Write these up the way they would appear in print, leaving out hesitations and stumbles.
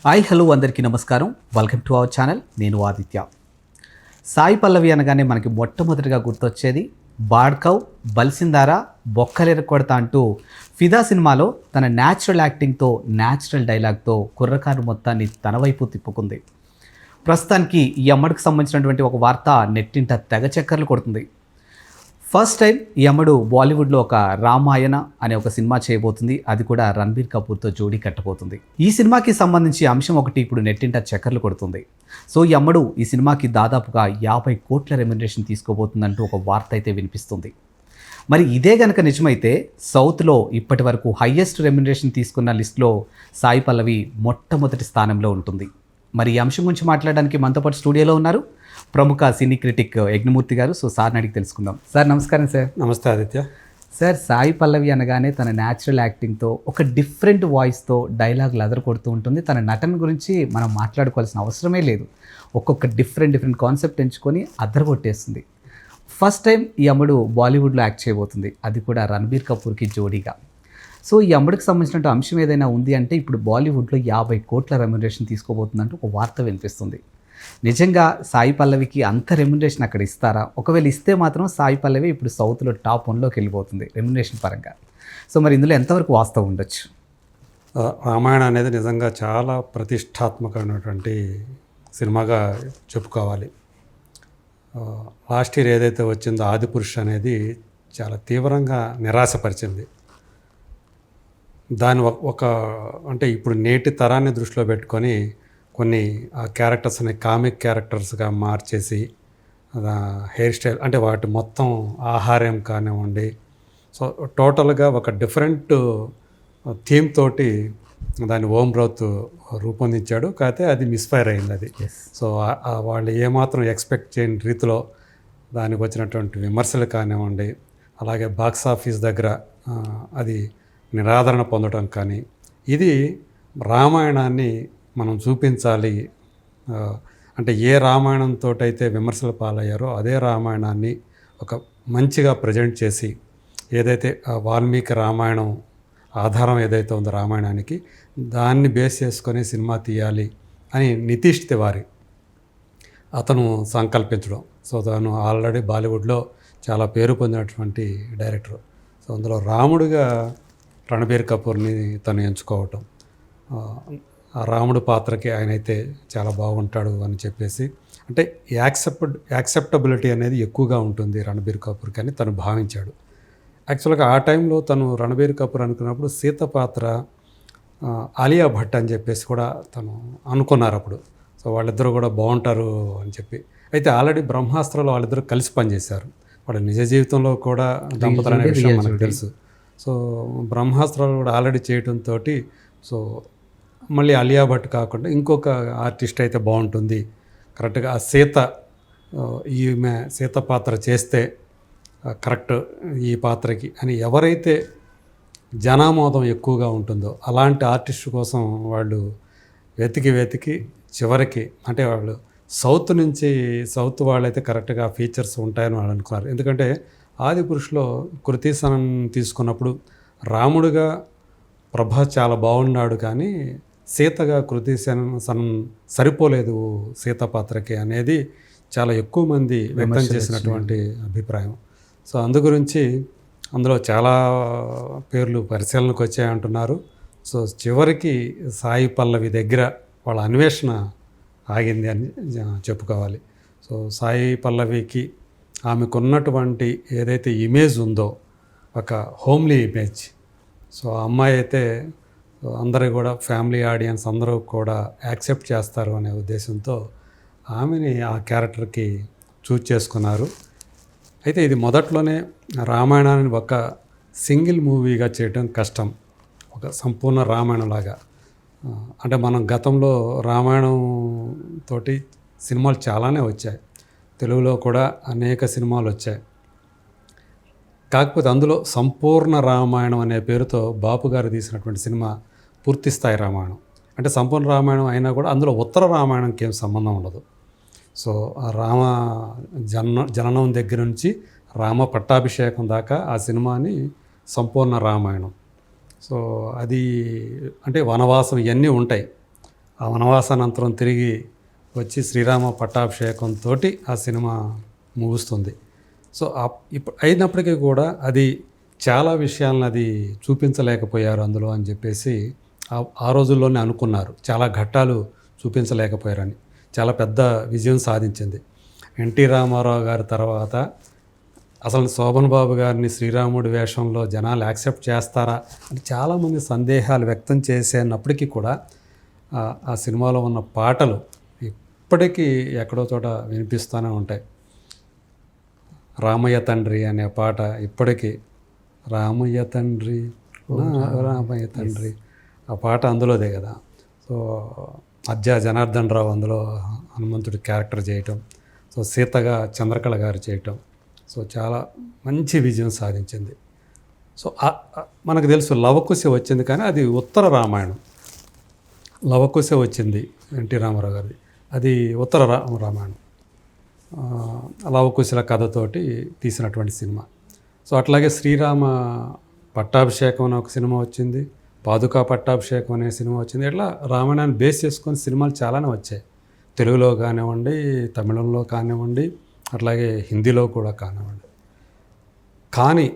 Hi hello అందరికీ నమస్కారం. Welcome to our channel. నేను ఆదిత్య. సాయి పల్లవి అనగానే మనకి మొట్టమొదటిగా గుర్తొచ్చేది బాడ్కవ్, బల్సిందారా, బొక్కలెరకొడతా అంటూ ఫిదా సినిమాలో తన న్యాచురల్ యాక్టింగ్తో, న్యాచురల్ డైలాగ్తో కుర్రకారు మొత్తాన్ని తన వైపు తిప్పుకుంది. ప్రస్తుతానికి ఈ అమ్మడికి సంబంధించినటువంటి ఒక వార్త నెట్టింట తెగ చక్కర్లు కొడుతుంది. ఫస్ట్ టైం ఈ అమ్మడు బాలీవుడ్లో ఒక రామాయణ అనే ఒక సినిమా చేయబోతుంది. అది కూడా రణబీర్ కపూర్తో జోడీ కట్టబోతుంది. ఈ సినిమాకి సంబంధించి అంశం ఒకటి ఇప్పుడు నెట్టింట చక్కర్లు కొడుతుంది. సో ఈ అమ్మడు ఈ సినిమాకి దాదాపుగా 50 కోట్ల రెమ్యునరేషన్ తీసుకోబోతుందంటూ ఒక వార్త అయితే వినిపిస్తుంది. మరి ఇదే గనక నిజమైతే సౌత్లో ఇప్పటి వరకు హయ్యెస్ట్ రెమ్యునరేషన్ తీసుకున్న లిస్టులో సాయి పల్లవి మొట్టమొదటి స్థానంలో ఉంటుంది. మరి ఈ అంశం గురించి మాట్లాడడానికి మనతో పాటు స్టూడియోలో ఉన్నారు ప్రముఖ సినీ క్రిటిక్ యజ్ఞమూర్తి గారు. సో సార్ని అడిగి తెలుసుకుందాం. సార్ నమస్కారం. సార్ నమస్తే ఆదిత్య. సార్, సాయి పల్లవి అనగానే తన న్యాచురల్ యాక్టింగ్తో, ఒక డిఫరెంట్ వాయిస్తో డైలాగులు అదరకొడుతూ ఉంటుంది. తన నటన గురించి మనం మాట్లాడుకోవాల్సిన అవసరమే లేదు. ఒక్కొక్క డిఫరెంట్ కాన్సెప్ట్ ఎంచుకొని అదరగొట్టేస్తుంది. ఫస్ట్ టైం ఈ అమ్మడు బాలీవుడ్లో యాక్ట్ చేయబోతుంది, అది కూడా రణబీర్ కపూర్కి జోడీగా. సో ఈ అమ్మడికి సంబంధించిన అంశం ఏదైనా ఉంది అంటే ఇప్పుడు బాలీవుడ్లో 50 కోట్ల రెమ్యునరేషన్ తీసుకోబోతుందంటూ ఒక వార్త వినిపిస్తుంది. నిజంగా సాయి పల్లవికి అంత రెమ్యునరేషన్ అక్కడ ఇస్తారా? ఒకవేళ ఇస్తే మాత్రం సాయి పల్లవి ఇప్పుడు సౌత్లో టాప్ 1లోకి వెళ్ళిపోతుంది రెమ్యునరేషన్ పరంగా. సో మరి ఇందులో ఎంతవరకు వాస్తవం ఉండొచ్చు? రామాయణ అనేది నిజంగా చాలా ప్రతిష్టాత్మకమైనటువంటి సినిమాగా చెప్పుకోవాలి. లాస్ట్ ఇయర్ ఏదైతే వచ్చిందో ఆదిపురుష్ అనేది చాలా తీవ్రంగా నిరాశపరిచింది. దాని ఒక అంటే ఇప్పుడు నేటి తరాన్ని దృష్టిలో పెట్టుకొని కొన్ని ఆ క్యారెక్టర్స్ని కామిక్ క్యారెక్టర్స్గా మార్చేసి హెయిర్ స్టైల్ అంటే వాటి మొత్తం ఆహారం కానివ్వండి, సో టోటల్గా ఒక డిఫరెంట్ థీమ్ తోటి దాన్ని ఓం రౌత్ రూపొందించాడు. కాకపోతే అది మిస్ఫైర్ అయింది అది. సో వాళ్ళు ఏమాత్రం ఎక్స్పెక్ట్ చేయని రీతిలో దానికి వచ్చినటువంటి విమర్శలు కానివ్వండి, అలాగే బాక్స్ ఆఫీస్ దగ్గర అది నిరాదరణ పొందడం కానీ, ఇది రామాయణాన్ని మనం చూపించాలి అంటే ఏ రామాయణంతో అయితే విమర్శలు పాలయ్యారో అదే రామాయణాన్ని ఒక మంచిగా ప్రజెంట్ చేసి, ఏదైతే వాల్మీకి రామాయణం ఆధారం ఏదైతే ఉందో రామాయణానికి, దాన్ని బేస్ చేసుకొని సినిమా తీయాలి అని నితీష్ తివారీ అతను సంకల్పించడం. సో తను ఆల్రెడీ బాలీవుడ్లో చాలా పేరు పొందినటువంటి డైరెక్టర్. సో అందులో రాముడిగా రణబీర్ కపూర్ని తను ఎంచుకోవటం, ఆ రాముడు పాత్రకి ఆయనైతే చాలా బాగుంటాడు అని చెప్పేసి, అంటే యాక్సెప్టబిలిటీ అనేది ఎక్కువగా ఉంటుంది రణబీర్ కపూర్కి అని తను భావించాడు. యాక్చువల్గా ఆ టైంలో తను రణబీర్ కపూర్ అనుకున్నప్పుడు సీత పాత్ర ఆలియా భట్ అని చెప్పేసి కూడా తను అనుకున్నారు అప్పుడు. సో వాళ్ళిద్దరూ కూడా బాగుంటారు అని చెప్పి. అయితే ఆల్రెడీ బ్రహ్మాస్త్రంలో వాళ్ళిద్దరూ కలిసి పనిచేశారు. వాళ్ళ నిజ జీవితంలో కూడా దంపతులు అనే విషయం మనకు తెలుసు. సో బ్రహ్మాస్త్రాలు కూడా ఆల్రెడీ చేయడంతో సో మళ్ళీ అలియా భట్ కాకుండా ఇంకొక ఆర్టిస్ట్ అయితే బాగుంటుంది, కరెక్ట్గా ఆ ఈమె సీత పాత్ర చేస్తే కరెక్ట్ ఈ పాత్రకి అని ఎవరైతే జనామోదం ఎక్కువగా ఉంటుందో అలాంటి ఆర్టిస్ట్ కోసం వాళ్ళు వెతికి చివరికి అంటే వాళ్ళు సౌత్ వాళ్ళైతే కరెక్ట్గా ఫీచర్స్ ఉంటాయని వాళ్ళు అనుకున్నారు. ఎందుకంటే ఆదిపురుషులో కృతి సనన్ తీసుకున్నప్పుడు రాముడిగా ప్రభాస్ చాలా బాగున్నాడు, కానీ సీతగా కృతి సనన్ సరిపోలేదు సీత పాత్రకి అనేది చాలా ఎక్కువ మంది వ్యక్తం చేసినటువంటి అభిప్రాయం. సో అందు గురించి అందులో చాలా పేర్లు పరిశీలనకు వచ్చాయంటున్నారు. సో చివరికి సాయి పల్లవి దగ్గర వాళ్ళ అన్వేషణ ఆగింది అని చెప్పుకోవాలి. సో సాయి పల్లవికి ఆమెకున్నటువంటి ఏదైతే ఇమేజ్ ఉందో ఒక హోమ్లీ ఇమేజ్, సో ఆ అమ్మాయి అయితే అందరూ కూడా ఫ్యామిలీ ఆడియన్స్ అందరూ కూడా యాక్సెప్ట్ చేస్తారు అనే ఉద్దేశంతో ఆమెని ఆ క్యారెక్టర్కి చూజ్ చేసుకున్నారు. అయితే ఇది మొదట్లోనే రామాయణాన్ని ఒక సింగిల్ మూవీగా చేయడం కష్టం, ఒక సంపూర్ణ రామాయణంలాగా. అంటే మనం గతంలో రామాయణం తోటి సినిమాలు చాలానే వచ్చాయి, తెలుగులో కూడా అనేక సినిమాలు వచ్చాయి. కాకపోతే అందులో సంపూర్ణ రామాయణం అనే పేరుతో బాపు గారు తీసినటువంటి సినిమా పూర్తిస్థాయి రామాయణం. అంటే సంపూర్ణ రామాయణం అయినా కూడా అందులో ఉత్తర రామాయణంకి ఏం సంబంధం ఉండదు. సో రామ జననం దగ్గర నుంచి రామ పట్టాభిషేకం దాకా ఆ సినిమాని సంపూర్ణ రామాయణం. సో అది అంటే వనవాసం ఇవన్నీ ఉంటాయి. ఆ వనవాసానంతరం తిరిగి వచ్చి శ్రీరామ పట్టాభిషేకంతో ఆ సినిమా ముగుస్తుంది. సో ఇప్పుడు అయినప్పటికీ కూడా అది చాలా విషయాలను అది చూపించలేకపోయారు అందులో అని చెప్పేసి ఆ రోజుల్లోనే అనుకున్నారు. చాలా ఘట్టాలు చూపించలేకపోయారని. చాలా పెద్ద విజయం సాధించింది. ఎన్టీ రామారావు గారి తర్వాత అసలు శోభన్ బాబు గారిని శ్రీరాముడి వేషంలో జనాలు యాక్సెప్ట్ చేస్తారా అని చాలామంది సందేహాలు వ్యక్తం చేసేటప్పటికీ కూడా ఆ సినిమాలో ఉన్న పాటలు ఇప్పటికీ ఎక్కడో చోట వినిపిస్తూనే ఉంటాయి. రామయ్య తండ్రి అనే పాట ఇప్పటికీ రామయ్య తండ్రి రామయ్య తండ్రి ఆ పాట అందులోదే కదా. సో అజ్జా జనార్దన్ రావు అందులో హనుమంతుడి క్యారెక్టర్ చేయటం, సో సీతగా చంద్రకళ గారు చేయటం, సో చాలా మంచి విజయం సాధించింది. సో మనకు తెలుసు లవకుశ వచ్చింది, కానీ అది ఉత్తర రామాయణం. లవకుశ వచ్చింది ఎన్టీ రామారావు గారిది, అది ఉత్తర రామాయణం. లవకుశల కథతోటి తీసినటువంటి సినిమా. సో అట్లాగే శ్రీరామ పట్టాభిషేకం అనే ఒక సినిమా వచ్చింది, పాదుకా పట్టాభిషేకం అనే సినిమా వచ్చింది. ఇట్లా రామాయణాన్ని బేస్ చేసుకొని సినిమాలు చాలానే వచ్చాయి. తెలుగులో కానివ్వండి, తమిళంలో కానివ్వండి, అట్లాగే హిందీలో కూడా కానివ్వండి. కానీ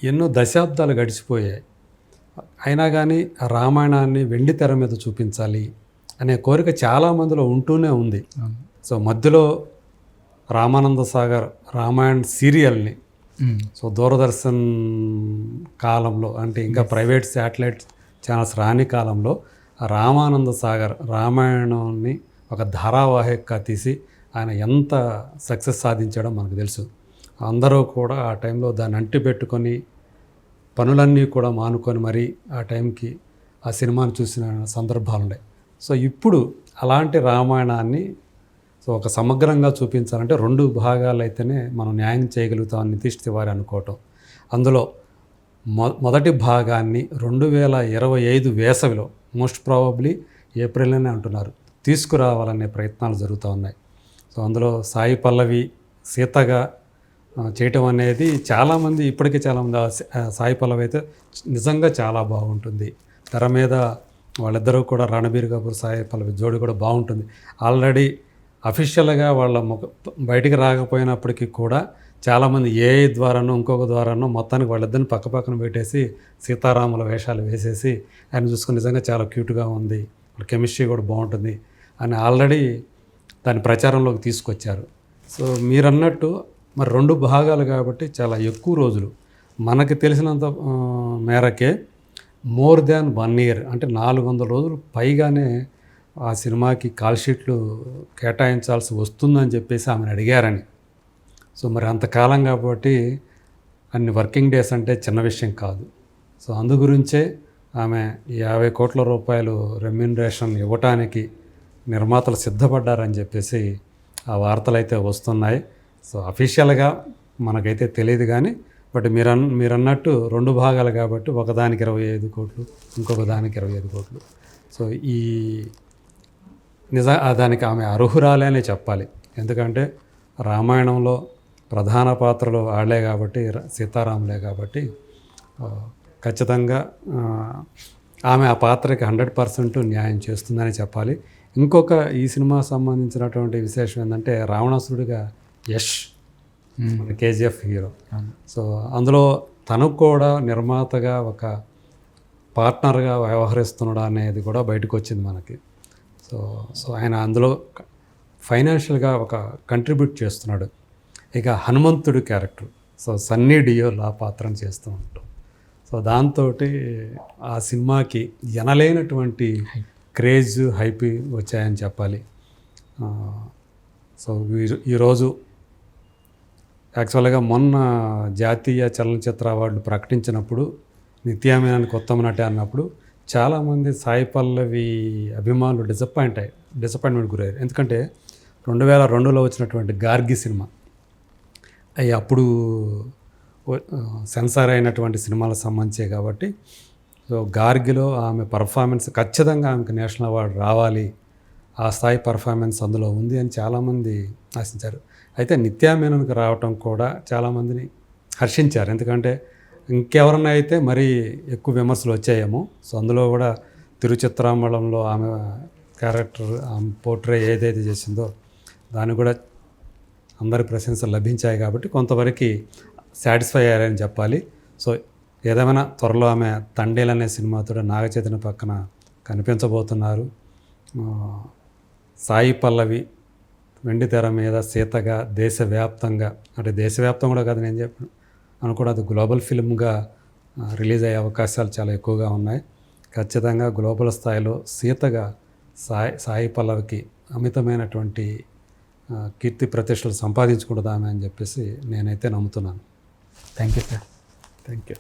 ఎన్నో దశాబ్దాలు గడిచిపోయాయి. అయినా కానీ రామాయణాన్ని వెండి తెర మీద చూపించాలి అనే కోరిక చాలామందిలో ఉంటూనే ఉంది. సో మధ్యలో రామానంద సాగర్ రామాయణ సీరియల్ని సో దూరదర్శన్ కాలంలో, అంటే ఇంకా ప్రైవేట్ శాటిలైట్ ఛానల్స్ రాని కాలంలో రామానంద సాగర్ రామాయణాన్ని ఒక ధారావాహికగా తీసి ఆయన ఎంత సక్సెస్ సాధించాడో మనకు తెలుసు. అందరూ కూడా ఆ టైంలో దాన్ని అంటిపెట్టుకొని పనులన్నీ కూడా మానుకొని మరీ ఆ టైంకి ఆ సినిమాను చూసిన సందర్భాలు ఉన్నాయి. సో ఇప్పుడు అలాంటి రామాయణాన్ని సో ఒక సమగ్రంగా చూపించాలంటే 2 భాగాలు అయితేనే మనం న్యాయం చేయగలుగుతామని నితీష్ తివారీ అనుకోవటం. అందులో మొదటి భాగాన్ని 2025 వేసవిలో మోస్ట్ ప్రాబబ్లీ ఏప్రిల్లోనే అంటున్నారు తీసుకురావాలనే ప్రయత్నాలు జరుగుతూ ఉన్నాయి. సో అందులో సాయి పల్లవి సీతగా చేయటం అనేది చాలామంది ఇప్పటికీ చాలామంది సాయి పల్లవి అయితే నిజంగా చాలా బాగుంటుంది. తెర మీద వాళ్ళిద్దరూ కూడా రణబీర్ కపూర్ సాయి పల్లవి జోడి కూడా బాగుంటుంది. ఆల్రెడీ అఫీషియల్గా వాళ్ళ బయటికి రాకపోయినప్పటికీ కూడా చాలామంది ఏఐ ద్వారానో ఇంకొక ద్వారానో మొత్తానికి వాళ్ళిద్దరిని పక్కన పెట్టేసి సీతారాముల వేషాలు వేసేసి ఆయన చూసుకుని నిజంగా చాలా క్యూట్గా ఉంది, వాళ్ళ కెమిస్ట్రీ కూడా బాగుంటుంది అని ఆల్రెడీ దాని ప్రచారంలోకి తీసుకొచ్చారు. సో మీరన్నట్టు మరి 2 భాగాలు కాబట్టి చాలా ఎక్కువ రోజులు మనకి తెలిసినంత మేరకే మోర్ దాన్ 1 year అంటే 400 రోజులు పైగానే ఆ సినిమాకి కాల్ షీట్లు కేటాయించాల్సి వస్తుందని చెప్పేసి ఆమెను అడిగారని. సో మరి అంతకాలం కాబట్టి అన్ని వర్కింగ్ డేస్ అంటే చిన్న విషయం కాదు. సో అందు గురించే ఆమె 50 కోట్ల రూపాయలు రెమ్యూనరేషన్ ఇవ్వటానికి నిర్మాతలు సిద్ధపడ్డారని చెప్పేసి ఆ వార్తలు అయితే వస్తున్నాయి. సో అఫీషియల్గా మనకైతే తెలియదు కానీ బట్ మీరన్నట్టు 2 భాగాలు కాబట్టి ఒకదానికి 25 కోట్లు ఇంకొక దానికి 25 కోట్లు. సో ఈ దానికి ఆమె అర్హురాలే అనే చెప్పాలి. ఎందుకంటే రామాయణంలో ప్రధాన పాత్రలు ఆడలే కాబట్టి, సీతారాములే కాబట్టి ఖచ్చితంగా ఆమె ఆ పాత్రకి 100% న్యాయం చేస్తుందని చెప్పాలి. ఇంకొక ఈ సినిమా సంబంధించినటువంటి విశేషం ఏంటంటే రావణాసురుడిగా యష్ మన కేజీఎఫ్ హీరో. సో అందులో తనకు కూడా నిర్మాతగా ఒక పార్ట్నర్గా వ్యవహరిస్తున్నాడు అనేది కూడా బయటకు వచ్చింది మనకి. సో ఆయన అందులో ఫైనాన్షియల్గా ఒక కంట్రిబ్యూట్ చేస్తున్నాడు. ఇక హనుమంతుడి క్యారెక్టర్ సో సన్నీ డియోల్ ఆ పాత్రను చేస్తూ ఉంటాం. సో దాంతో ఆ సినిమాకి ఎనలేనటువంటి క్రేజ్ హైప్ వచ్చాయని చెప్పాలి. సో ఈరోజు యాక్చువల్గా మొన్న జాతీయ చలనచిత్ర అవార్డు ప్రకటించినప్పుడు నిత్యామేనానికి ఉత్తమ నటి అన్నప్పుడు చాలామంది సాయి పల్లవి అభిమానులు డిసప్పాయింట్మెంట్ గురయ్యారు. ఎందుకంటే 2002లో వచ్చినటువంటి గార్గి సినిమా అవి అప్పుడు సెన్సార్ అయినటువంటి సినిమాలకు సంబంధించే కాబట్టి సో గార్గిలో ఆమె పర్ఫార్మెన్స్ ఖచ్చితంగా ఆమెకు నేషనల్ అవార్డు రావాలి, ఆ స్థాయి పర్ఫార్మెన్స్ అందులో ఉంది అని చాలామంది ఆశించారు. అయితే నిత్యామేనన్కి రావటం కూడా చాలామందిని హర్షించారు. ఎందుకంటే ఇంకెవరన్నా అయితే మరీ ఎక్కువ విమర్శలు వచ్చాయేమో. సో అందులో కూడా తిరుచిత్రాంబళంలో ఆమె క్యారెక్టర్ పోర్ట్రే ఏదైతే చేసిందో దానికి కూడా అందరి ప్రశంసలు లభించాయి కాబట్టి కొంతవరకు సాటిస్ఫై అయ్యారని చెప్పాలి. సో ఏదేమైనా త్వరలో ఆమె తండేల్ అనే సినిమాతో నాగచైతన్య పక్కన కనిపించబోతున్నారు. సాయి పల్లవి వెండి తెర మీద సీతగా దేశవ్యాప్తంగా, అంటే దేశవ్యాప్తం కూడా కాదు నేను అనుకోవడం, అది గ్లోబల్ ఫిల్మ్గా రిలీజ్ అయ్యే అవకాశాలు చాలా ఎక్కువగా ఉన్నాయి. ఖచ్చితంగా గ్లోబల్ స్థాయిలో సీతగా సాయి పల్లవికి అమితమైనటువంటి కీర్తి ప్రతిష్టలు సంపాదించుకుంటుందామె అని చెప్పేసి నేనైతే నమ్ముతున్నాను. Thank you sir. Thank you.